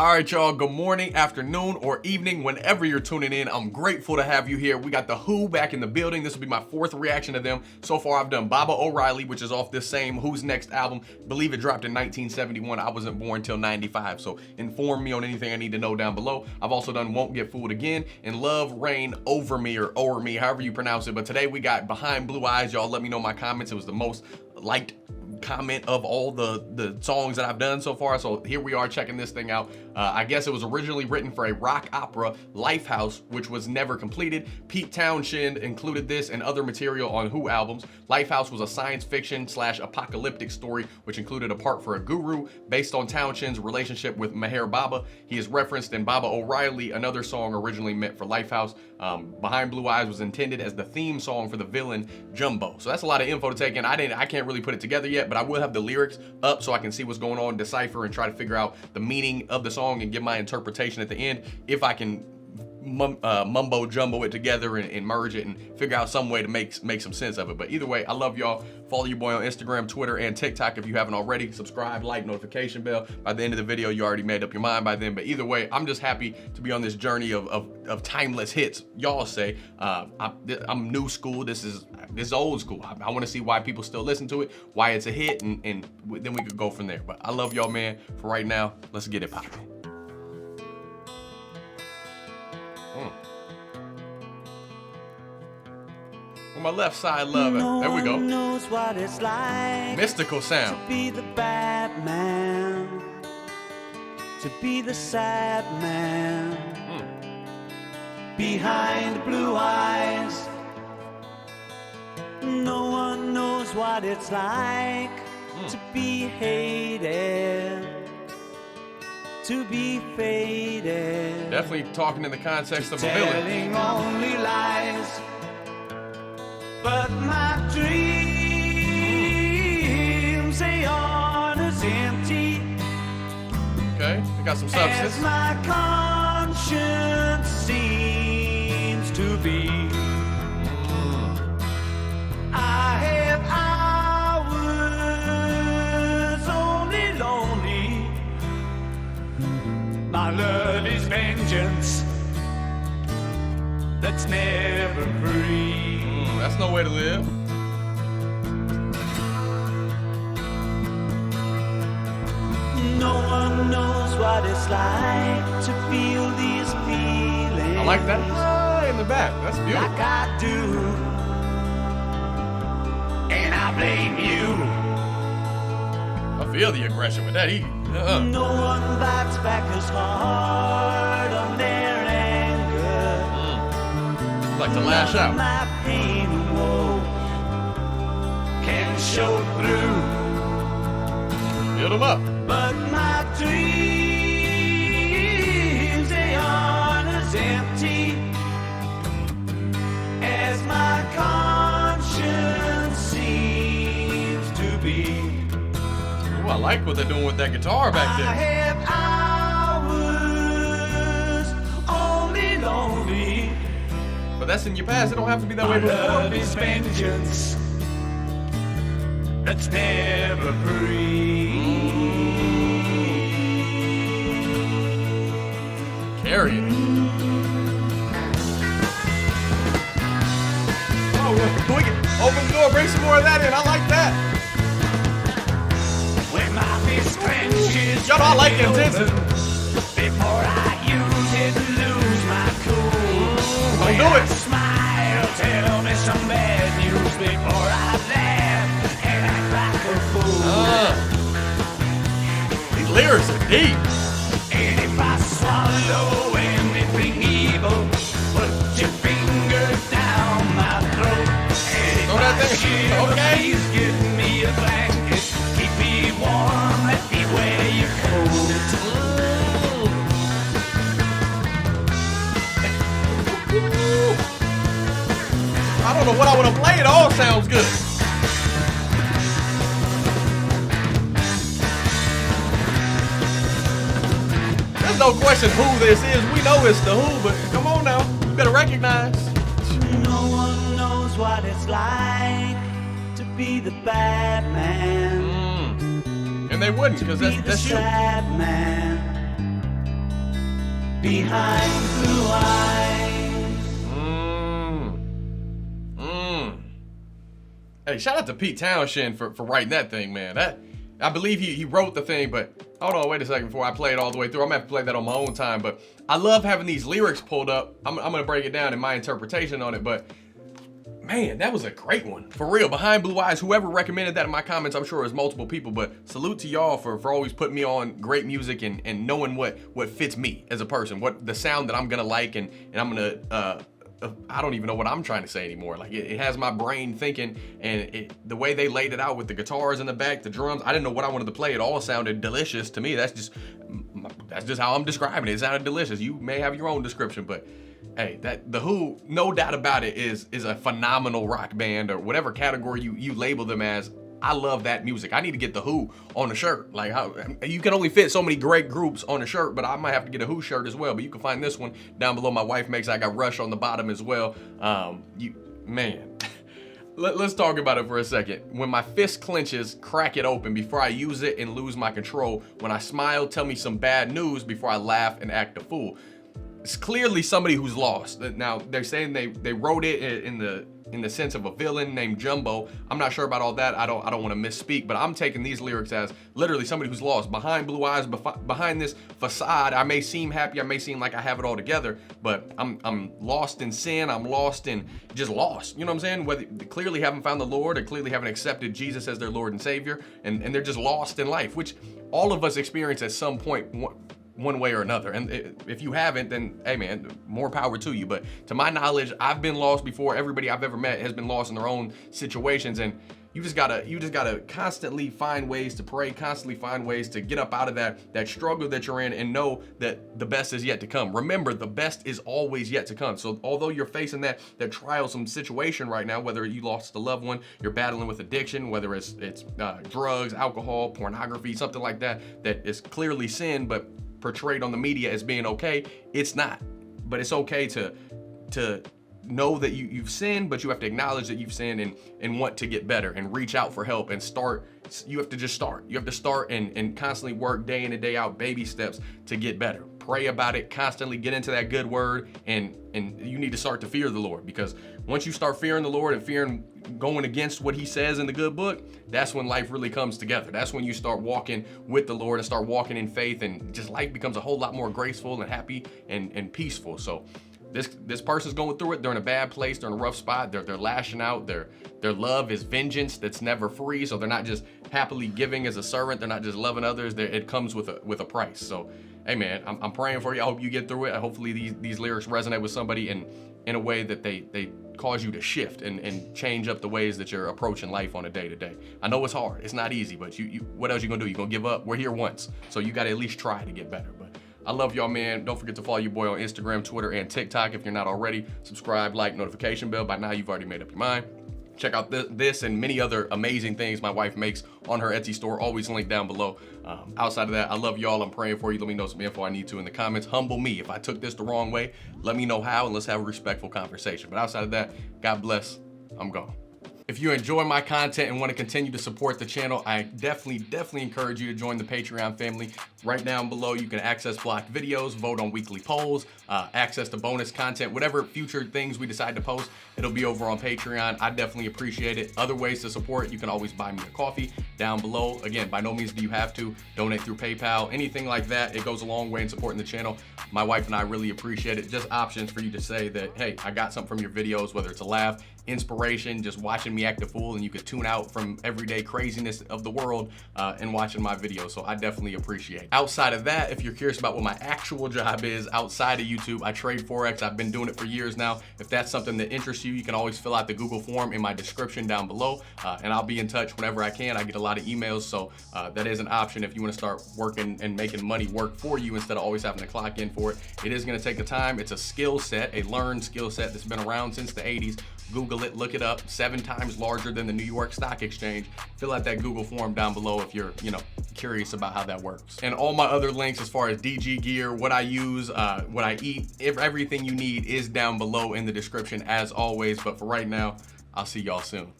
All right, y'all, good morning, afternoon, or evening, whenever you're tuning in. I'm grateful to have you here. We got The Who back in the building. This will be my fourth reaction to them. So far, I've done Baba O'Riley, which is off this same Who's Next album. Believe it dropped in 1971. I wasn't born until 95, so inform me on anything I need to know down below. I've also done Won't Get Fooled Again and Love Reign Over Me, or O'er Me, however you pronounce it. But today we got Behind Blue Eyes. Y'all let me know in my comments. It was the most liked comment of all the songs that I've done so far, so here we are checking this thing out. I guess it was originally written for a rock opera, Lifehouse, which was never completed. Pete Townshend included this and other material on Who albums. Lifehouse was a science fiction / apocalyptic story which included a part for a guru based on Townshend's relationship with Meher Baba. He is referenced in Baba O'Riley, another song originally meant for Lifehouse. Behind Blue Eyes was intended as the theme song for the villain Jumbo. So that's a lot of info to take in. I can't really put it together yet, but I will have the lyrics up so I can see what's going on, decipher, and try to figure out the meaning of the song and give my interpretation at the end, if I can mumbo jumbo it together and merge it and figure out some way to make some sense of it. But either way, I love y'all. Follow your boy on Instagram, Twitter, and TikTok if you haven't already. Subscribe, like, notification bell. By the end of the video, you already made up your mind by then. But either way, I'm just happy to be on this journey of timeless hits. Y'all say I'm new school. This is old school. I want to see why people still listen to it, why it's a hit, and then we could go from there. But I love y'all, man. For right now, let's get it popping. On my left side, love it. There we go. Knows what it's like mystical sound. To be the bad man, to be the sad man. Behind blue eyes, no one knows what it's like to be hated, to be faded. Definitely talking in the context of a villain. Telling only lies, but my dreams, they aren't as empty. Okay, they got some substance. As my conscience seems to be. I have hours only lonely. My love is vengeance that's never free. That's no way to live. No one knows what it's like to feel these feelings. I like that in the back. That's beautiful. Like I do. And I blame you. I feel the aggression with that. No one bites back as hard on their anger. Like to lash out. My pain and woe can show through. Build them up. But my dreams, they aren't as empty as my conscience seems to be. Ooh, I like what they're doing with that guitar back there. I have hours only lonely. But that's in your past. It don't have to be that way My love before. is vengeance that's never free. Carry it. Oh, quick. Open the door. Bring some more of that in. I like that. When my fist clenches, Y'all know I like the intensity. before I use it, lose my cool. Don't do it. Smile, tell me some bad news before I laugh and act like a fool. These lyrics are deep. And if I swallow anything evil, put your finger down my throat. And if Throw that I thing. shiver, Okay. please give me a blanket. Keep me warm, let me wear your coat. I don't know what I want to play. It all sounds good. There's no question who this is. We know it's the Who, but come on now. You better recognize. No one knows what it's like to be the bad man. And they wouldn't, because Be the that's you. sad man. behind blue eyes. Hey, shout out to Pete Townshend for writing that thing, man. I believe he wrote the thing, but hold on, wait a second before I play it all the way through. I'm gonna have to play that on my own time, but I love having these lyrics pulled up. I'm gonna break it down in my interpretation on it, but man, that was a great one. For real, Behind Blue Eyes, whoever recommended that in my comments, I'm sure it was multiple people, but salute to y'all for always putting me on great music and knowing what fits me as a person, what the sound that I'm gonna like, and I'm gonna, I don't even know what I'm trying to say anymore. Like it has my brain thinking, and the way they laid it out with the guitars in the back, the drums, I didn't know what I wanted to play. It all sounded delicious to me. That's just how I'm describing it. It sounded delicious. You may have your own description, but hey, The Who, no doubt about it, is a phenomenal rock band, or whatever category you label them as. I love that music. I need to get The Who on a shirt. Like, how you can only fit so many great groups on a shirt, but I might have to get a Who shirt as well. But you can find this one down below. My wife makes. I got Rush on the bottom as well. Man. Let's talk about it for a second. When my fist clenches, crack it open before I use it and lose my control. When I smile, tell me some bad news before I laugh and act a fool. It's clearly somebody who's lost. Now they're saying they wrote it in the sense of a villain named Jumbo. I'm not sure about all that. I don't want to misspeak, but I'm taking these lyrics as literally somebody who's lost. Behind blue eyes, behind this facade, I may seem happy, I may seem like I have it all together, but I'm lost in sin. I'm lost in just lost. You know what I'm saying? Whether they clearly haven't found the Lord, or clearly haven't accepted Jesus as their Lord and Savior, and they're just lost in life, which all of us experience at some point. One way or another. And if you haven't, then hey man, more power to you. But to my knowledge, I've been lost before. Everybody I've ever met has been lost in their own situations, and you just gotta constantly find ways to pray, constantly find ways to get up out of that struggle that you're in, and know that the best is yet to come. Remember, the best is always yet to come. So although you're facing that trialsome situation right now, whether you lost a loved one, you're battling with addiction, whether it's drugs, alcohol, pornography, something like that is clearly sin, but portrayed on the media as being okay, it's not. But it's okay to know that you've sinned, but you have to acknowledge that you've sinned and want to get better and reach out for help and start. You have to just start. You have to start and constantly work day in and day out, baby steps to get better. Pray about it, constantly get into that good word, and you need to start to fear the Lord, because once you start fearing the Lord and fearing going against what he says in the good book, that's when life really comes together. That's when you start walking with the Lord and start walking in faith, and just life becomes a whole lot more graceful and happy and peaceful. So this person's going through it. They're in a bad place. They're in a rough spot. They're lashing out. Their love is vengeance that's never free. So they're not just happily giving as a servant. They're not just loving others. It comes with a price. So hey man, I'm praying for you. I hope you get through it. Hopefully these lyrics resonate with somebody in a way that they cause you to shift and change up the ways that you're approaching life on a day-to-day. I know it's hard. It's not easy, but you what else you gonna do? You gonna give up? We're here once. So you gotta at least try to get better. But I love y'all, man. Don't forget to follow your boy on Instagram, Twitter, and TikTok if you're not already. Subscribe, like, notification bell. By now, you've already made up your mind. Check out this and many other amazing things my wife makes on her Etsy store. Always linked down below. Outside of that, I love y'all. I'm praying for you. Let me know some info I need to in the comments. Humble me. If I took this the wrong way, let me know how, and let's have a respectful conversation. But outside of that, God bless. I'm gone. If you enjoy my content and want to continue to support the channel, I definitely encourage you to join the Patreon family. Right down below, you can access blocked videos, vote on weekly polls, access to bonus content, whatever future things we decide to post, it'll be over on Patreon. I definitely appreciate it. Other ways to support, you can always buy me a coffee down below. Again, by no means do you have to donate through PayPal, anything like that. It goes a long way in supporting the channel. My wife and I really appreciate it. Just options for you to say that, hey, I got something from your videos, whether it's a laugh, inspiration, just watching me act a fool, and you could tune out from everyday craziness of the world and watching my videos. So I definitely appreciate it. Outside of that, if you're curious about what my actual job is outside of YouTube, I trade Forex. I've been doing it for years now. If that's something that interests you, you can always fill out the Google form in my description down below, and I'll be in touch whenever I can. I get a lot of emails, so that is an option if you want to start working and making money work for you instead of always having to clock in for it. It is going to take a time. It's a skill set, a learned skill set that's been around since the 80s. Google it, look it up. 7 times larger than the New York Stock Exchange. Fill out that Google form down below if you're, curious about how that works. And all my other links as far as DG gear, what I use, what I eat, everything you need is down below in the description as always. But for right now, I'll see y'all soon.